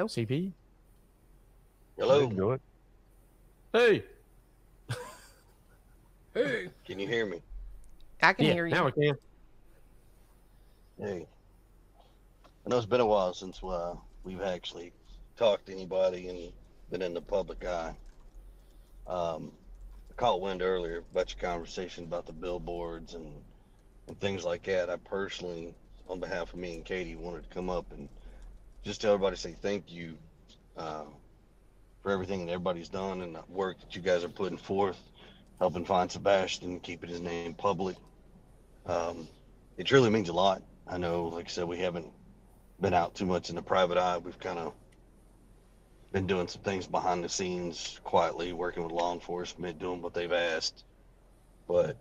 CP. Hello. Do it. Hey. Hey, Can you hear me? I can Yeah, hear you. now we can. Hey. I know it's been a while since we've actually talked to anybody and been in the public eye. I caught wind earlier about your conversation about the billboards and things like that. I personally, on behalf of me and Katie, wanted to come up and just tell everybody, say thank you uh, for everything that everybody's done and the work that you guys are putting forth, helping find Sebastian, keeping his name public. Um, it truly means a lot. I know, like I said, we haven't been out too much in the private eye. We've kind of been doing some things behind the scenes, quietly working with law enforcement, doing what they've asked. But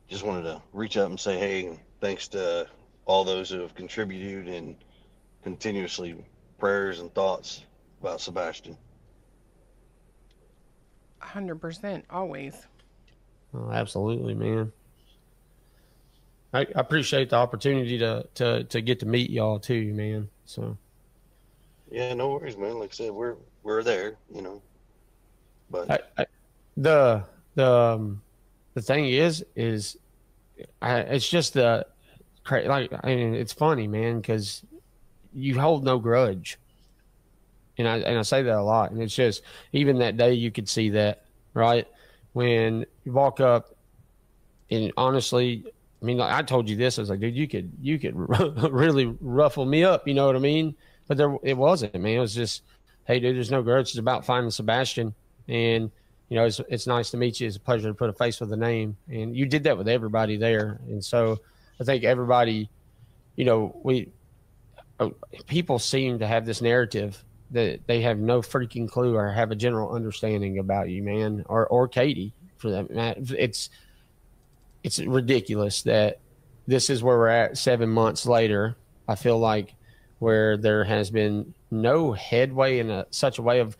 just wanted to reach out and say, hey, thanks to all those who have contributed and continuously prayers and thoughts about Sebastian. 100%, always. Oh, absolutely, man. I appreciate the opportunity to get to meet y'all too, man. So Yeah, no worries, man. Like I said, we're there, you know. But the thing is it's just like, I mean, it's funny, man, because you hold no grudge, and I say that a lot, and it's just even that day you could see that, right, when you walk up, and honestly, I mean, like I told you this, I was like, dude, you could really ruffle me up, you know what I mean? But it wasn't, man. It was just, hey, dude, there's no grudge. It's about finding Sebastian, and you know, it's nice to meet you. It's a pleasure to put a face with a name, and you did that with everybody there, and so I think everybody, you know, people seem to have this narrative that they have no freaking clue or have a general understanding about you, man, or Katie for that matter. It's ridiculous that this is where we're at 7 months later. I feel like where there has been no headway in such a way of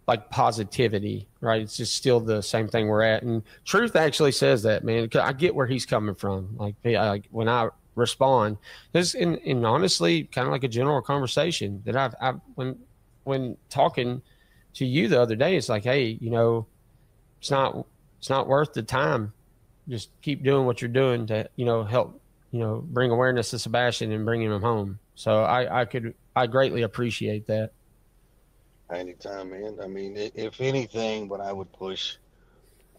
like positivity, right? It's just still the same thing we're at. And Truth actually says that, man. I get where he's coming from. Like when I respond, this in honestly kind of like a general conversation that I've when talking to you the other day, it's like, hey, you know, it's not worth the time. Just keep doing what you're doing to, you know, help, you know, bring awareness to Sebastian and bring him home. So I greatly appreciate that. anytime, man. I mean, if anything, what I would push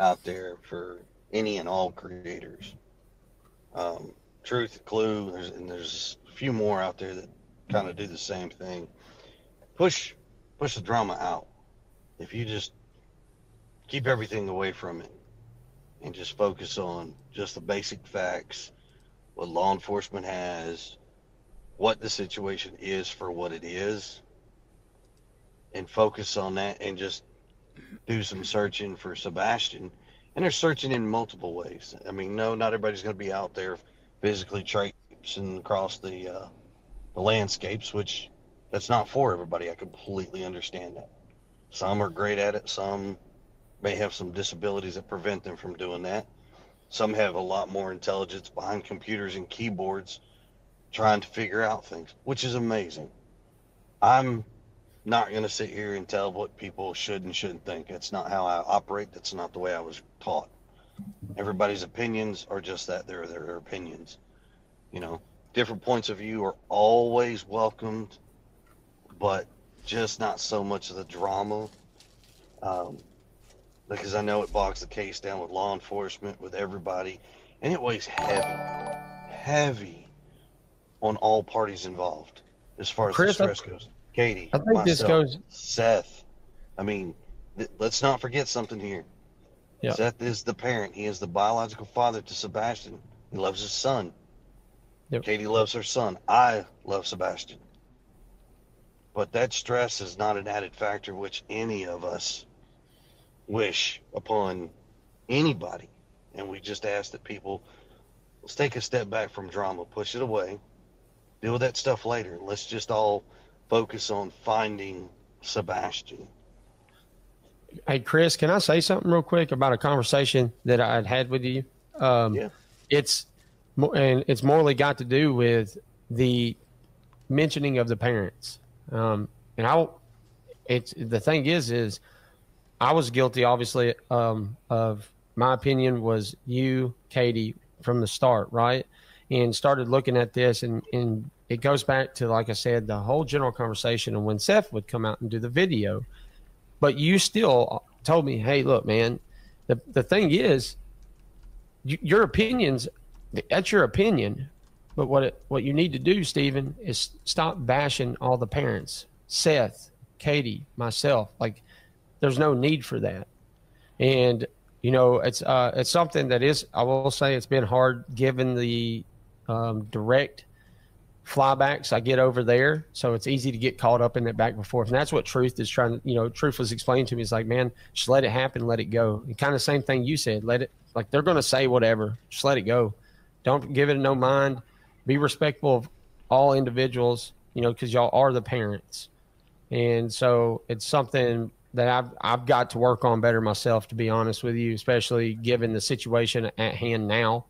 out there for any and all creators, Truth, Clue, there's a few more out there that kind of do the same thing. Push the drama out. If you just keep everything away from it and just focus on just the basic facts, what law enforcement has, what the situation is for what it is, and focus on that and just do some searching for Sebastian. And they're searching in multiple ways. I mean, no, not everybody's going to be out there physically traipsing across the landscapes, which that's not for everybody. I completely understand that. Some are great at it. Some may have some disabilities that prevent them from doing that. Some have a lot more intelligence behind computers and keyboards trying to figure out things, which is amazing. I'm not going to sit here and tell what people should and shouldn't think. That's not how I operate. That's not the way I was taught. Everybody's opinions are just that. They're their opinions. You know, different points of view are always welcomed, but just not so much of the drama. Um, because I know it bogs the case down with law enforcement, with everybody, and it weighs heavy on all parties involved as far as Chris, the stress goes. Katie, I think myself, this goes. Seth. I mean, let's not forget something here. Yeah. Seth is the parent. He is the biological father to Sebastian. He loves his son. Yep. Katie loves her son. I love Sebastian. But that stress is not an added factor which any of us wish upon anybody. And we just ask that people, let's take a step back from drama, push it away, deal with that stuff later. Let's just all focus on finding Sebastian. Hey, Chris, can I say something real quick about a conversation that I'd had with you? Yeah. It's morally got to do with the mentioning of the parents. and it's the thing is I was guilty, obviously, of my opinion was you, Katie, from the start, right? And started looking at this, and it goes back to, like I said, the whole general conversation. And when Seth would come out and do the video, but you still told me, hey, look, man, the thing is, your opinions, that's your opinion. But what you need to do, Stephen, is stop bashing all the parents, Seth, Katie, myself. Like, there's no need for that. And it's something that is, I will say, it's been hard given the direct flybacks I get over there. So it's easy to get caught up in that back and forth. And that's what Truth is trying to, Truth was explaining to me. It's like, man, just let it happen, let it go. And kind of same thing you said, let it, like, they're going to say whatever, just let it go. Don't give it no mind. Be respectful of all individuals, because y'all are the parents. And so it's something that I've got to work on better myself, to be honest with you, especially given the situation at hand now.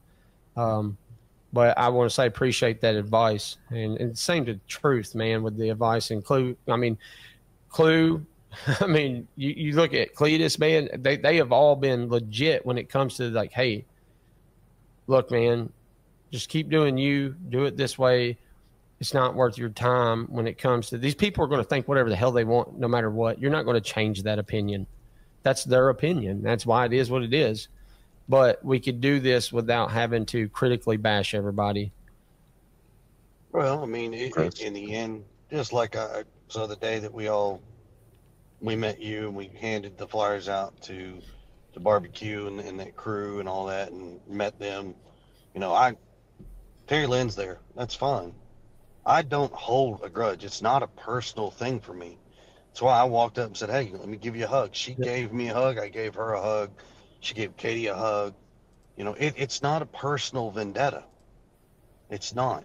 But I want to say appreciate that advice, and same to Truth, man, with the advice and Clue. I mean, Clue. I mean, you look at Cletus, man. They have all been legit when it comes to, like, hey, look, man, just keep doing you. Do it this way. It's not worth your time when it comes to these people are going to think whatever the hell they want, no matter what. You're not going to change that opinion. That's their opinion. That's why it is what it is. But we could do this without having to critically bash everybody. Well, I mean, in the end, just like so the day that we met you and we handed the flyers out to the barbecue and that crew and all that and met them, Terry Lynn's there. That's fine. I don't hold a grudge. It's not a personal thing for me. That's why I walked up and said, hey, let me give you a hug. She gave me a hug. I gave her a hug. She gave Katie a hug. It's not a personal vendetta. It's not.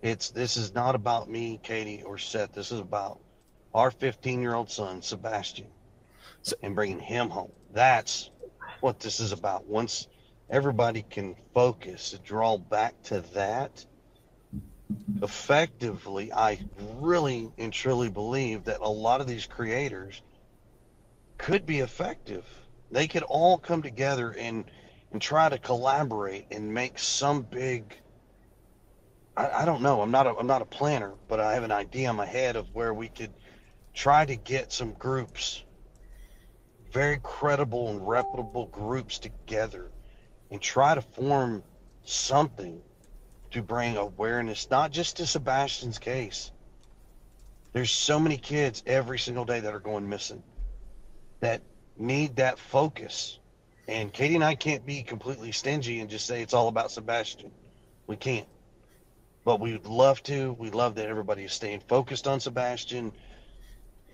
This is not about me, Katie, or Seth. This is about our 15-year-old son, Sebastian, and bringing him home. That's what this is about. Once everybody can focus and draw back to that, effectively, I really and truly believe that a lot of these creators could be effective. They could all come together and try to collaborate and make some big, I don't know, I'm not a planner, but I have an idea in my head of where we could try to get some groups, very credible and reputable groups, together and try to form something to bring awareness, not just to Sebastian's case. There's so many kids every single day that are going missing that need that focus. And Katie and I can't be completely stingy and just say it's all about Sebastian. We can't. But we'd love to. We love that everybody is staying focused on Sebastian.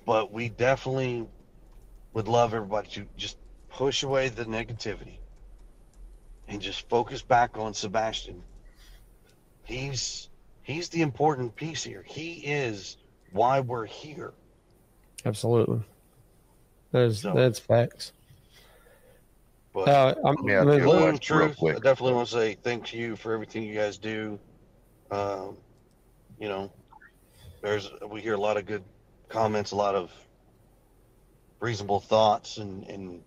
But we definitely would love everybody to just push away the negativity and just focus back on Sebastian. He's the important piece here. He is why we're here. Absolutely. That's facts. But Truth, I definitely want to say thank you for everything you guys do. We hear a lot of good comments, a lot of reasonable thoughts, and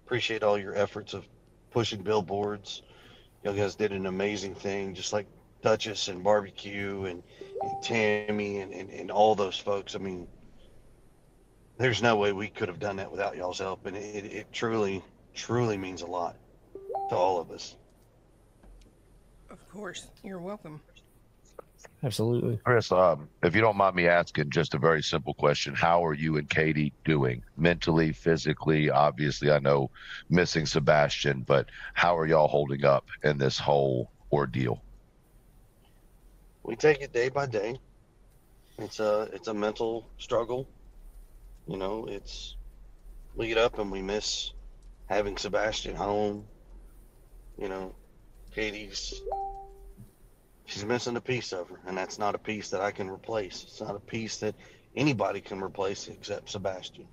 appreciate all your efforts of pushing billboards. You guys did an amazing thing, just like Duchess and Barbecue and Tammy and all those folks. I mean, there's no way we could have done that without y'all's help, and it truly, truly means a lot to all of us. Of course. You're welcome. Absolutely. Chris, if you don't mind me asking just a very simple question, how are you and Katie doing mentally, physically? Obviously, I know missing Sebastian, but how are y'all holding up in this whole ordeal? We take it day by day. It's a mental struggle. We get up and we miss having Sebastian home. She's missing a piece of her, and that's not a piece that I can replace. It's not a piece that anybody can replace except Sebastian.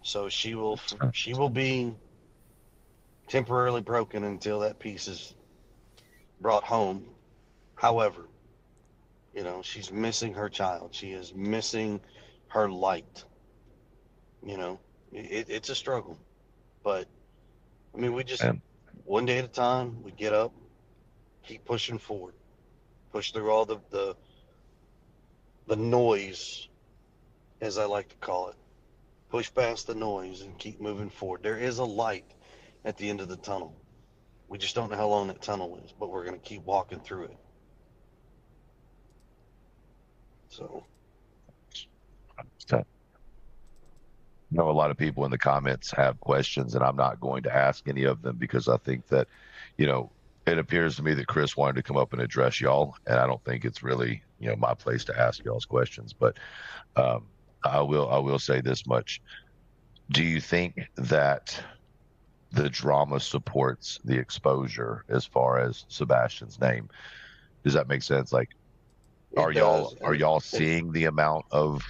So she will be temporarily broken until that piece is brought home. However, You know, she's missing her child. She is missing her light. You know, it's a struggle, but I mean, we just And one day at a time. We get up, keep pushing forward, push through all the noise, as I like to call it. Push past the noise and keep moving forward. There is a light at the end of the tunnel. We just don't know how long that tunnel is, but we're going to keep walking through it. So, I know a lot of people in the comments have questions, and I'm not going to ask any of them because I think that, you know, it appears to me that Chris wanted to come up and address y'all, and I don't think it's really, you know, my place to ask y'all's questions. But I will say this much: do you think that the drama supports the exposure as far as Sebastian's name? Does that make sense? Like, it does. are y'all seeing the amount of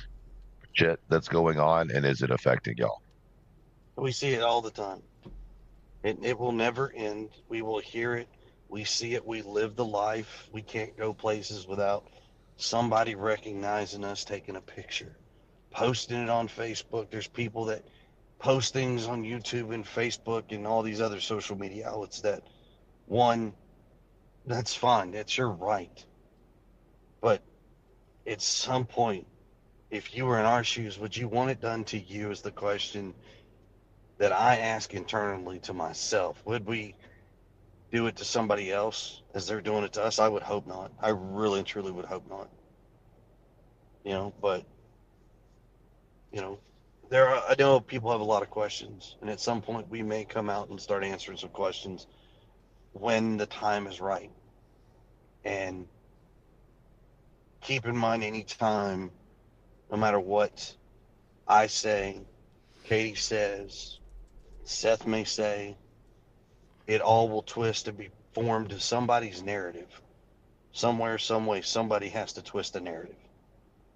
shit that's going on, and is it affecting y'all? We see it all the time. It will never end. We will hear it. We see it. We live the life. We can't go places without somebody recognizing us, taking a picture, posting it on Facebook. There's people that post things on YouTube and Facebook and all these other social media outlets that, one, that's fine. That's your right. But at some point, if you were in our shoes, would you want it done to you? Is the question that I ask internally to myself. Would we do it to somebody else as they're doing it to us? I would hope not. I really and truly would hope not. You know, but you know, I know people have a lot of questions, and at some point we may come out and start answering some questions when the time is right. And keep in mind, anytime, no matter what I say, Katie says, Seth may say, it all will twist to be formed to somebody's narrative. Somewhere, some way, somebody has to twist the narrative,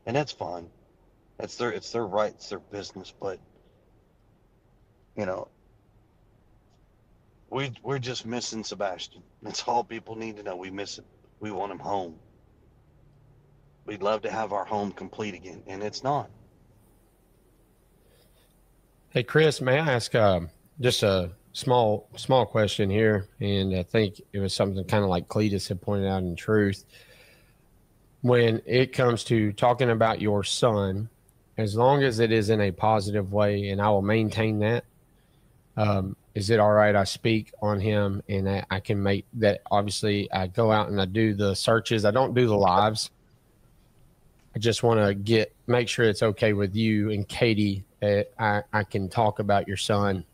and that's fine. It's their right, it's their business. But you know, we're just missing Sebastian. That's all people need to know. We miss him. We want him home. We'd love to have our home complete again, and it's not. Hey, Chris, may I ask just a small question here? And I think it was something kind of like Cletus had pointed out in truth. When it comes to talking about your son, as long as it is in a positive way, and I will maintain that, is it all right I speak on him and I can make that? Obviously, I go out and I do the searches. I don't do the lives. I just want to make sure it's okay with you and Katie that I can talk about your son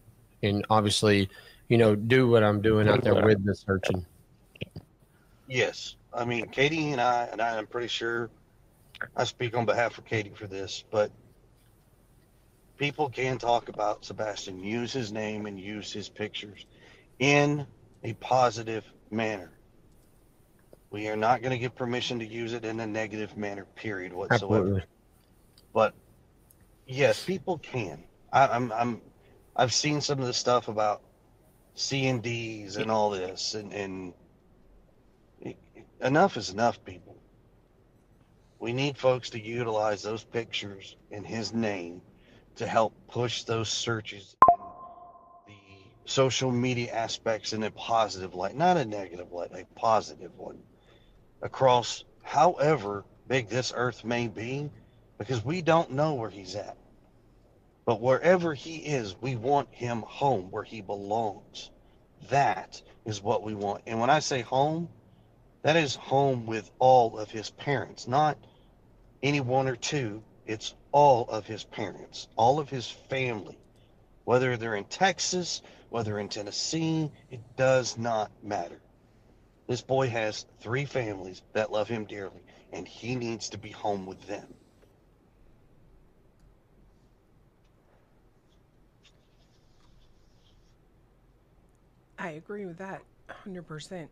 and obviously, do what I'm doing out there with the searching. Yes, I mean Katie and I'm pretty sure I speak on behalf of Katie for this, but people can talk about Sebastian, use his name and use his pictures in a positive manner. We are not going to give permission to use it in a negative manner, period, whatsoever. Absolutely. But yes, people can. I've seen some of the stuff about C&Ds and all this, and enough is enough, people. We need folks to utilize those pictures in his name to help push those searches in the social media aspects in a positive light, not a negative light, a positive one, across however big this earth may be, because we don't know where he's at. But wherever he is, we want him home where he belongs. That is what we want. And when I say home, that is home with all of his parents, not any one or two. It's all of his parents, all of his family, whether they're in Texas, whether in Tennessee, it does not matter. This boy has 3 families that love him dearly, and he needs to be home with them. I agree with that 100%.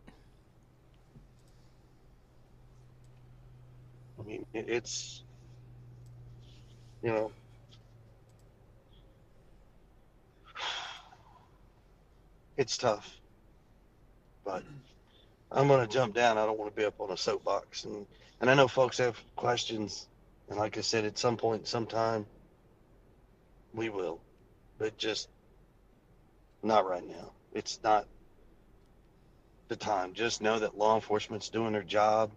I mean, it's, you know, it's tough, but I'm gonna jump down. I don't want to be up on a soapbox, and I know folks have questions, and like I said, at some point, sometime, we will, but just not right now. It's not the time. Just know that law enforcement's doing their job.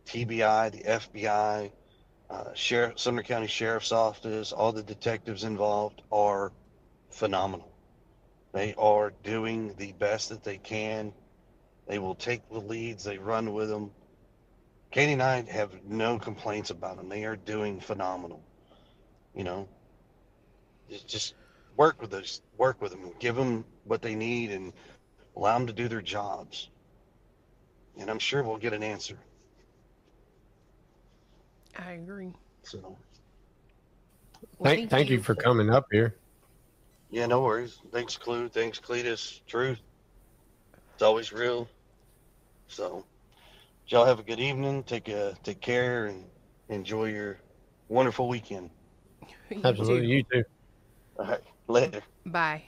TBI, the FBI, Sumner County Sheriff's Office, all the detectives involved are phenomenal. They are doing the best that they can. They will take the leads, they run with them. Katie and I have no complaints about them. They are doing phenomenal. You know, just work with them, give them what they need, and allow them to do their jobs. And I'm sure we'll get an answer. I agree. So, Well, Thank you for coming up here. yeah, no worries. Thanks, Clue. Thanks, Cletus. Truth. It's always real. So, y'all have a good evening. Take care and enjoy your wonderful weekend. You Absolutely, too. you too. All right, later. Bye.